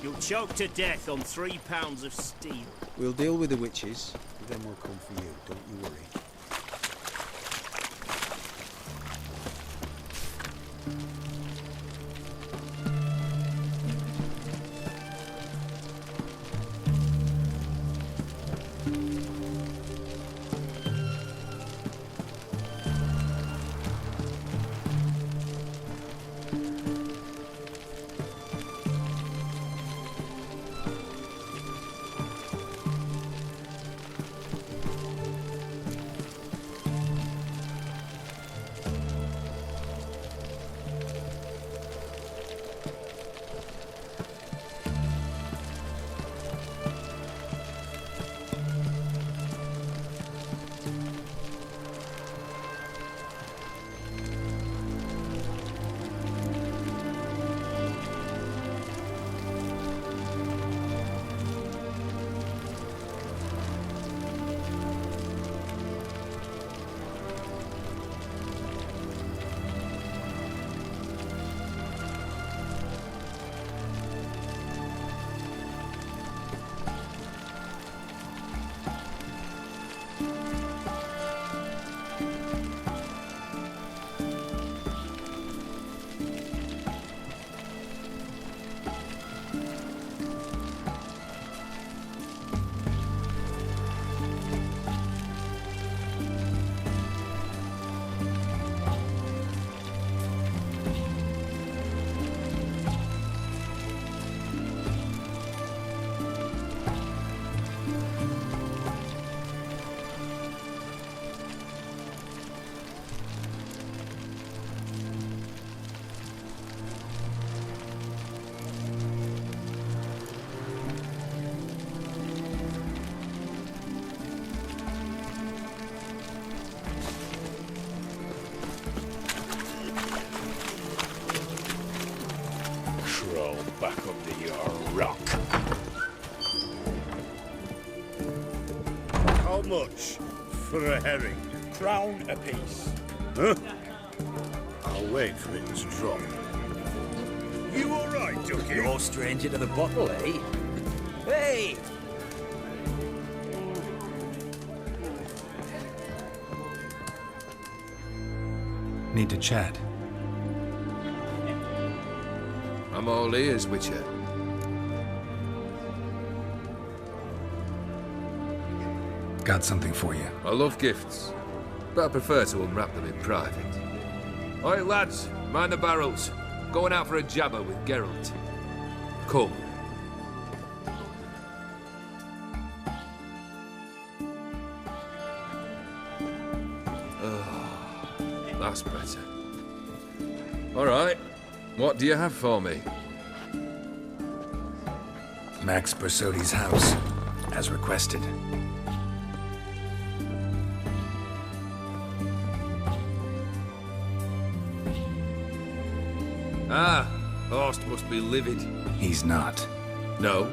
You'll choke to death on 3 pounds of steel. We'll deal with the witches, and then we'll come for you, don't you worry. Back under your rock. How much for a herring? Crown apiece. Huh? I'll wait for it to drop. You all right, Ducky? You're stranger to the bottle, eh? Hey! Need to chat. I'm all ears, Witcher. Got something for you. I love gifts, but I prefer to unwrap them in private. Oi, lads, mind the barrels. Going out for a jabber with Geralt. Come. Oh, that's better. All right. What do you have for me? Max Bersodi's house, as requested. Ah, Horst must be livid. He's not. No?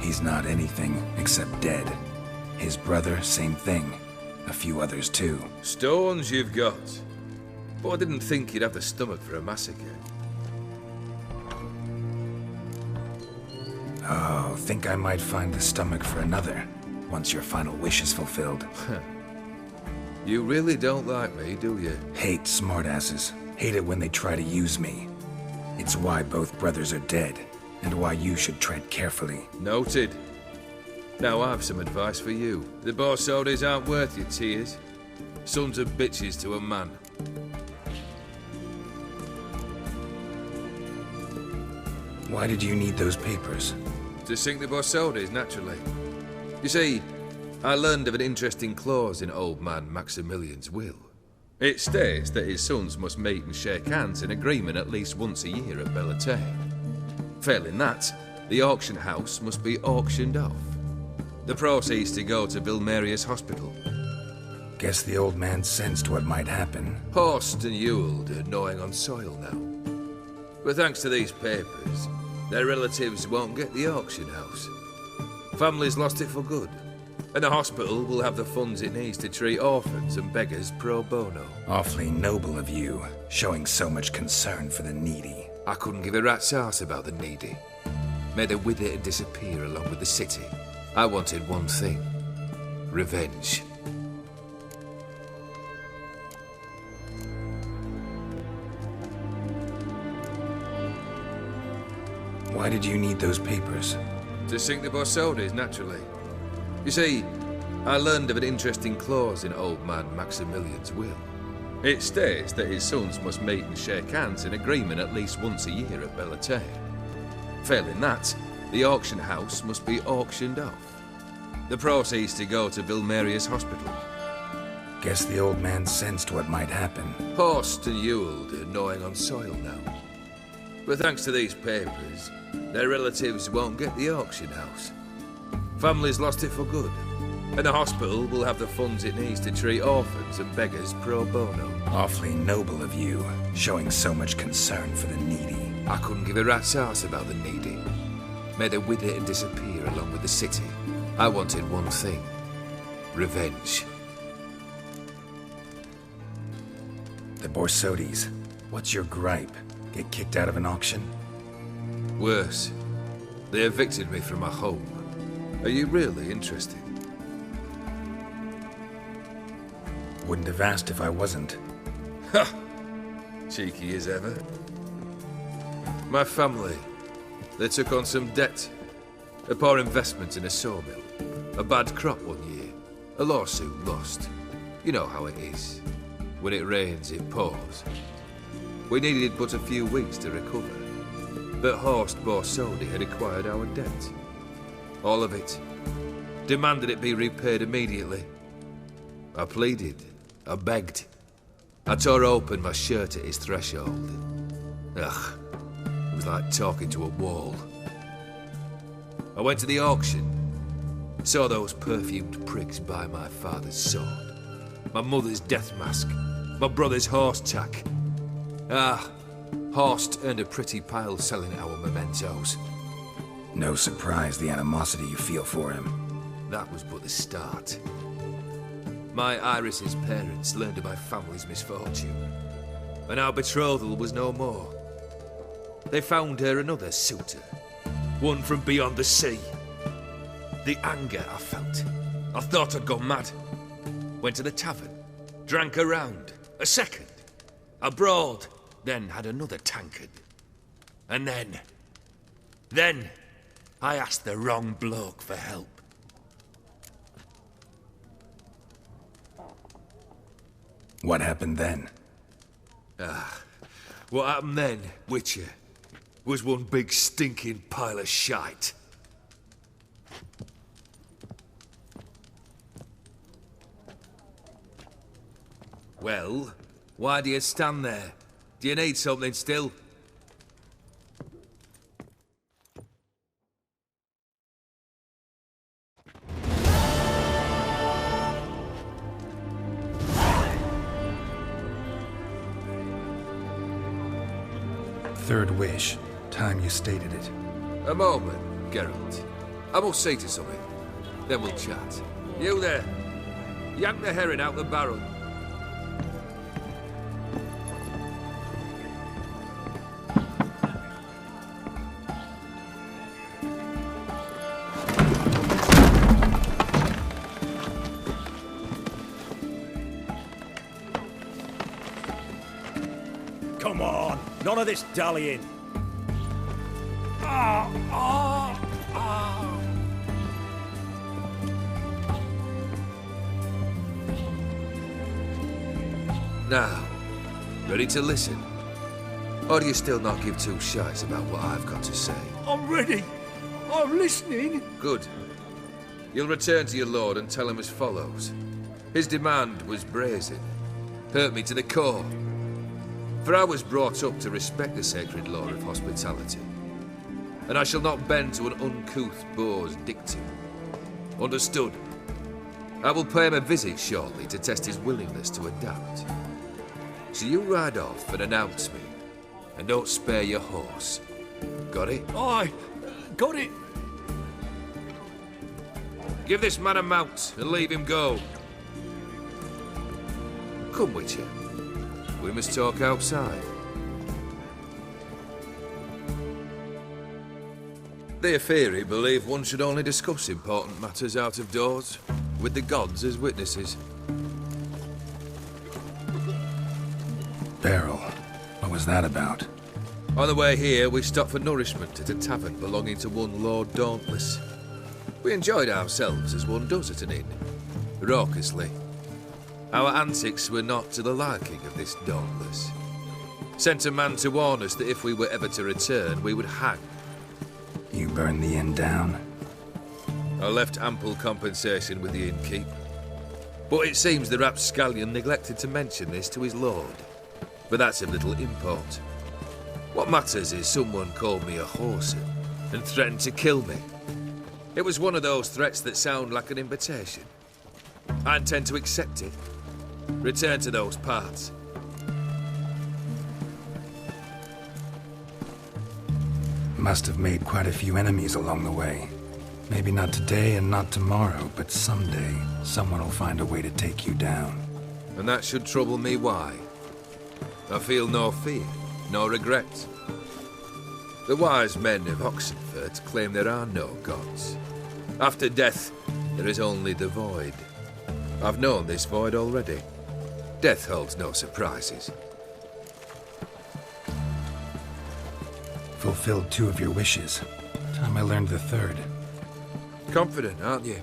He's not anything except dead. His brother, same thing. A few others too. Stones you've got. But I didn't think you'd have the stomach for a massacre. Oh, think I might find the stomach for another, once your final wish is fulfilled. You really don't like me, do you? Hate smartasses. Hate it when they try to use me. It's why both brothers are dead, and why you should tread carefully. Noted. Now I've some advice for you. The Borsodis aren't worth your tears. Sons of bitches to a man. Why did you need those papers? To sink the Borsodis, naturally. You see, I learned of an interesting clause in old man Maximilian's will. It states that his sons must meet and shake hands in agreement at least once a year at Bellatane. Failing that, the auction house must be auctioned off. The proceeds to go to Vilmerius Hospital. Guess the old man sensed what might happen. Horst and Ewald are gnawing on soil now. But thanks to these papers, their relatives won't get the auction house. Families lost it for good. And the hospital will have the funds it needs to treat orphans and beggars pro bono. Awfully noble of you, showing so much concern for the needy. I couldn't give a rat's ass about the needy. May the wither disappear along with the city. I wanted one thing. Revenge. Why did you need those papers? To sink the Borsodis, naturally. You see, I learned of an interesting clause in old man Maximilian's will. It states that his sons must meet and shake hands in agreement at least once a year at Belleterre. Failing that, the auction house must be auctioned off. The proceeds to go to Vilmeria's hospital. Guess the old man sensed what might happen. Horst and Ewald are gnawing on soil now. But thanks to these papers, their relatives won't get the auction house. Families lost it for good, and the hospital will have the funds it needs to treat orphans and beggars pro bono. Awfully noble of you, showing so much concern for the needy. I couldn't give a rat's ass about the needy. May the wither disappear along with the city. I wanted one thing. Revenge. The Borsodis. What's your gripe? Get kicked out of an auction? Worse. They evicted me from my home. Are you really interested? Wouldn't have asked if I wasn't. Ha! Cheeky as ever. My family, they took on some debt. A poor investment in a sawmill. A bad crop one year. A lawsuit lost. You know how it is. When it rains, it pours. We needed but a few weeks to recover. But Horst Borsodi had acquired our debt. All of it. Demanded it be repaid immediately. I pleaded. I begged. I tore open my shirt at his threshold. Ugh. It was like talking to a wall. I went to the auction. Saw those perfumed prigs buy my father's sword. My mother's death mask. My brother's horse tack. Ah, Horst earned a pretty pile selling our mementos. No surprise the animosity you feel for him. That was but the start. My Iris's parents learned of my family's misfortune, and our betrothal was no more. They found her another suitor, one from beyond the sea. The anger I felt, I thought I'd gone mad. Went to the tavern, drank a round, a second, abroad, then had another tankard. And then, I asked the wrong bloke for help. What happened then? What happened then, Witcher, was one big stinking pile of shite. Well, why do you stand there? Do you need something still? Third wish. Time you stated it. A moment, Geralt. I must say to something. Then we'll chat. You there. Yank the herring out the barrel. Come on, none of this dallying. Now, ready to listen? Or do you still not give two shites about what I've got to say? I'm ready. I'm listening. Good. You'll return to your lord and tell him as follows. His demand was brazen. Hurt me to the core. For I was brought up to respect the sacred law of hospitality. And I shall not bend to an uncouth boor's dictum. Understood? I will pay him a visit shortly to test his willingness to adapt. So you ride off and announce me. And don't spare your horse. Got it? Aye, got it. Give this man a mount and leave him go. Come, Witcher. We must talk outside. The Afiri believe one should only discuss important matters out of doors, with the gods as witnesses. Beryl, what was that about? On the way here, we stopped for nourishment at a tavern belonging to one Lord Dauntless. We enjoyed ourselves as one does at an inn, raucously. Our antics were not to the liking of this Dauntless. Sent a man to warn us that if we were ever to return, we would hang. You burned the inn down? I left ample compensation with the innkeep. But it seems the rapscallion neglected to mention this to his lord. But that's of little import. What matters is someone called me a whoreson and threatened to kill me. It was one of those threats that sound like an invitation. I intend to accept it. Return to those parts. Must have made quite a few enemies along the way. Maybe not today and not tomorrow, but someday, someone will find a way to take you down. And that should trouble me why? I feel no fear, no regret. The wise men of Oxenfurt claim there are no gods. After death, there is only the void. I've known this void already. Death holds no surprises. Fulfilled 2 of your wishes. Time I learned the 3rd. Confident, aren't you?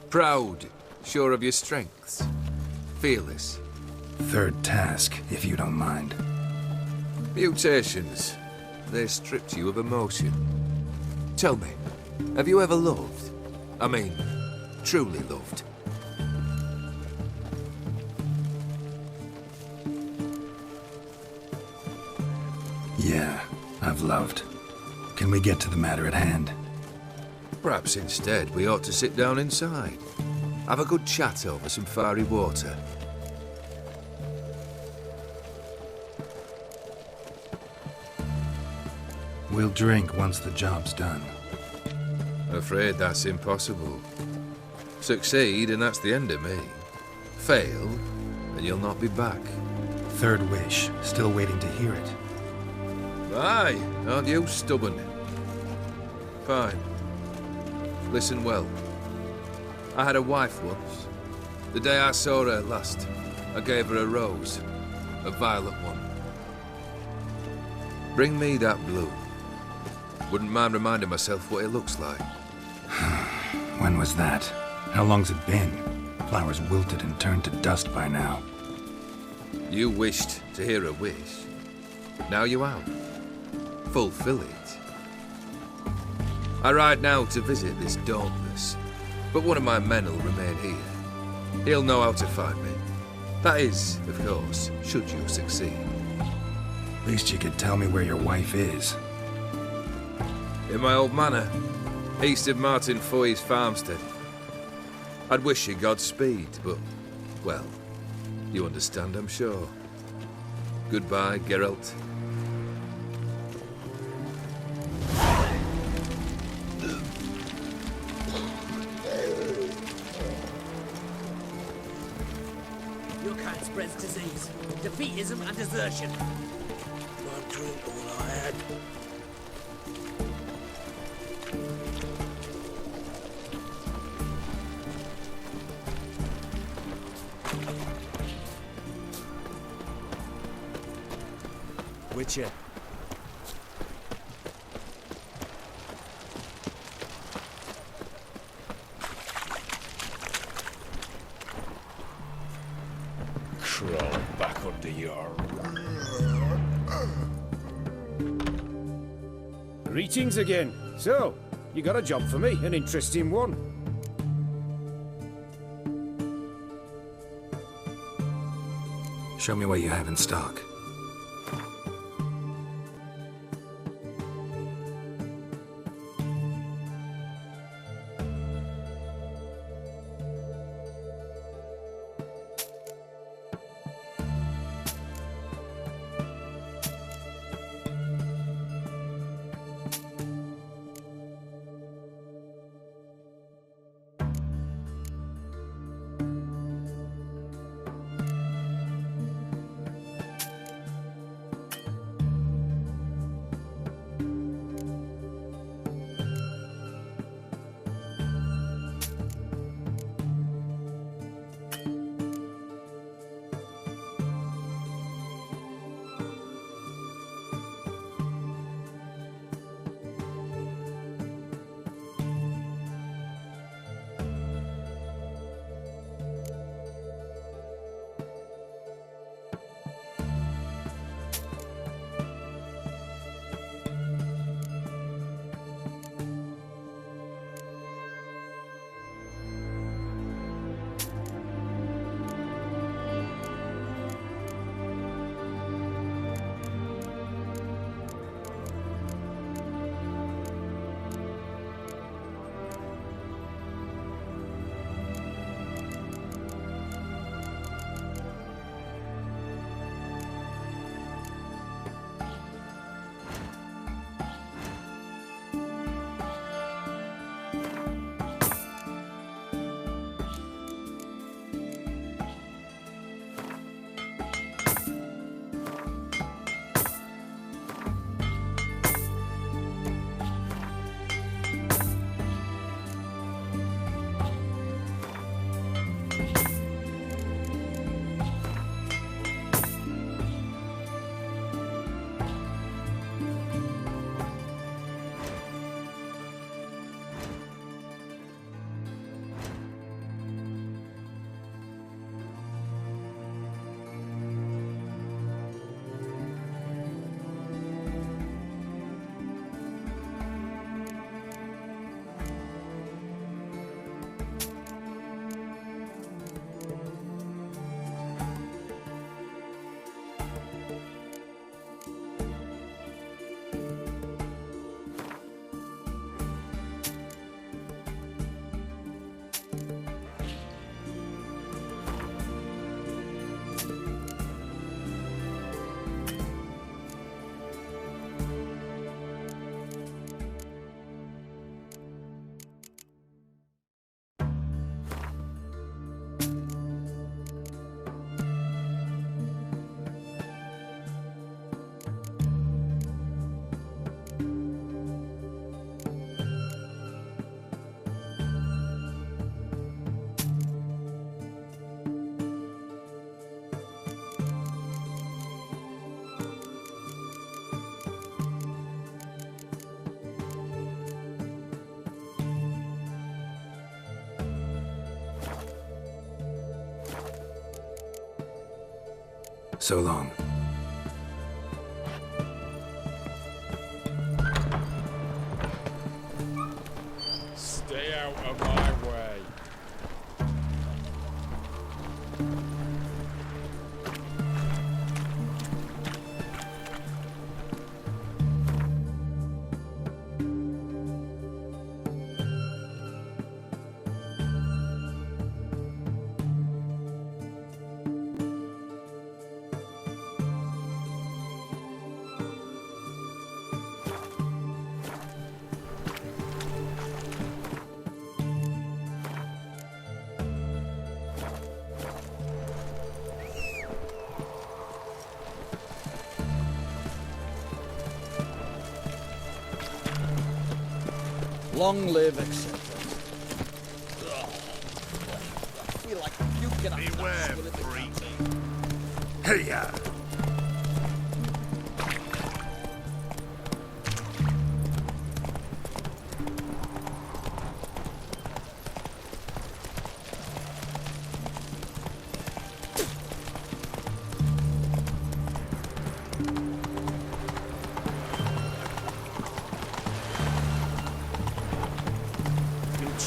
Proud, sure of your strengths. Fearless. 3rd task, if you don't mind. Mutations. They stripped you of emotion. Tell me, have you ever loved? I mean, truly loved? Yeah, I've loved. Can we get to the matter at hand? Perhaps instead we ought to sit down inside. Have a good chat over some fiery water. We'll drink once the job's done. Afraid that's impossible. Succeed and that's the end of me. Fail and you'll not be back. 3rd wish, still waiting to hear it. Aye, aren't you stubborn? Fine. Listen well. I had a wife once. The day I saw her last, I gave her a rose. A violet one. Bring me that blue. Wouldn't mind reminding myself what it looks like. When was that? How long's it been? Flowers wilted and turned to dust by now. You wished to hear a wish. Now you have. Fulfill it. I ride now to visit this Dauntless, but one of my men will remain here. He'll know how to find me. That is, of course, should you succeed. Least you could tell me where your wife is. In my old manor, east of Martin Foy's farmstead. I'd wish you Godspeed, but, well, you understand, I'm sure. Goodbye, Geralt. Your kind spreads disease, defeatism and desertion. One drink all I had. Witcher. Crawl back under your... Greetings again. So, you got a job for me, an interesting one. Show me what you have in stock. So long. Stay out of my way. Long live, etc. I feel like puking up Beware, with it. freak. Hey-ya!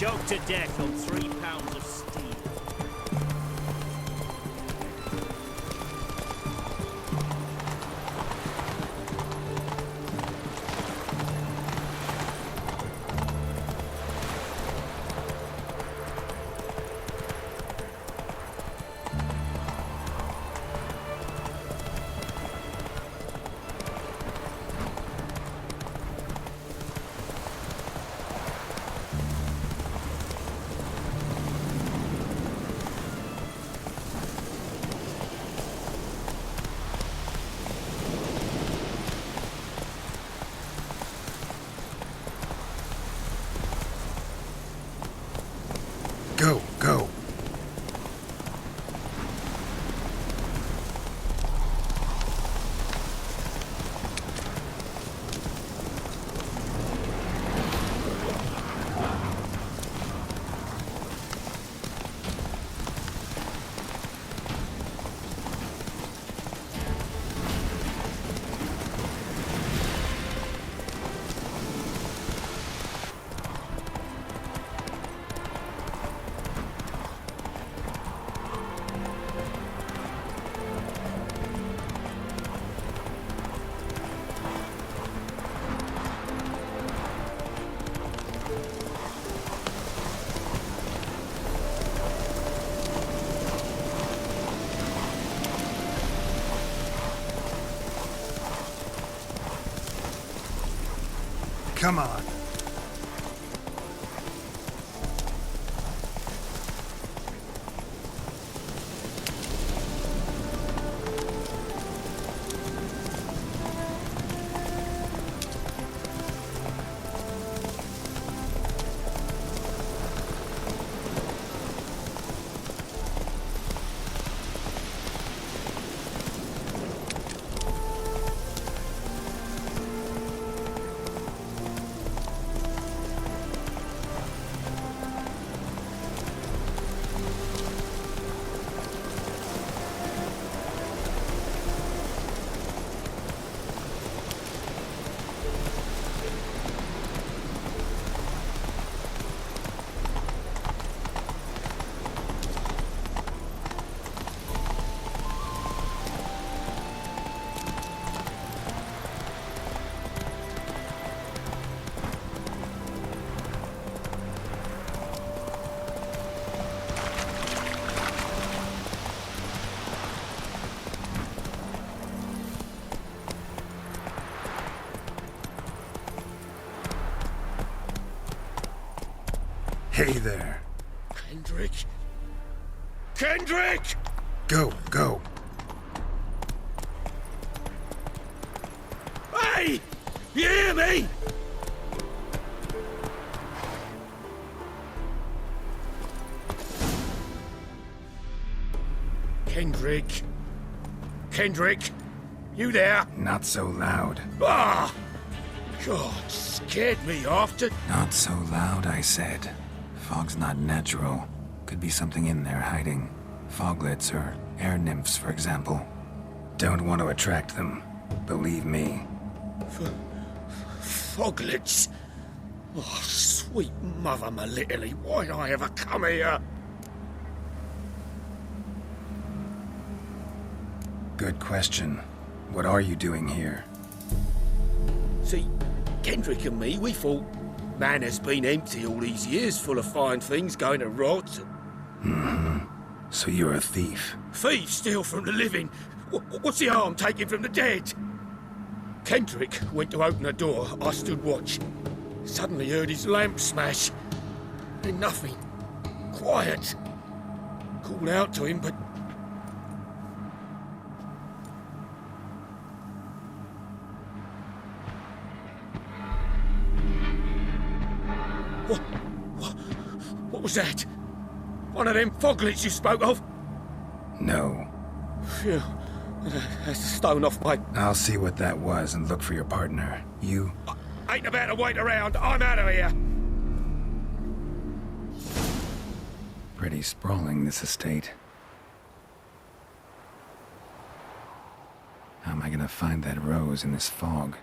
Choked to death on 3 pounds of steel. Go, go. Come on. Hey there. Kendrick? Kendrick! Go, go. Hey! You hear me? Kendrick? Kendrick? You there? Not so loud. Ah! God, scared me off to... Not so loud, I said. Fog's not natural. Could be something in there hiding. Foglets or air nymphs, for example. don't want to attract them. Believe me. Foglets? Oh, sweet mother Melitterly, why did I ever come here? Good question. What are you doing here? See, Kendrick and me, we thought man has been empty all these years, full of fine things going to rot. So you're a thief. Thieves steal from the living. What's the harm taking from the dead? Kendrick went to open the door. I stood watch. Suddenly heard his lamp smash. Then nothing. Quiet. Called out to him, but... What was that? One of them foglets you spoke of? No. Phew. That's a stone off my... I'll see what that was and look for your partner. You... Ain't about to wait around. I'm out of here. Pretty sprawling, this estate. How am I gonna find that rose in this fog?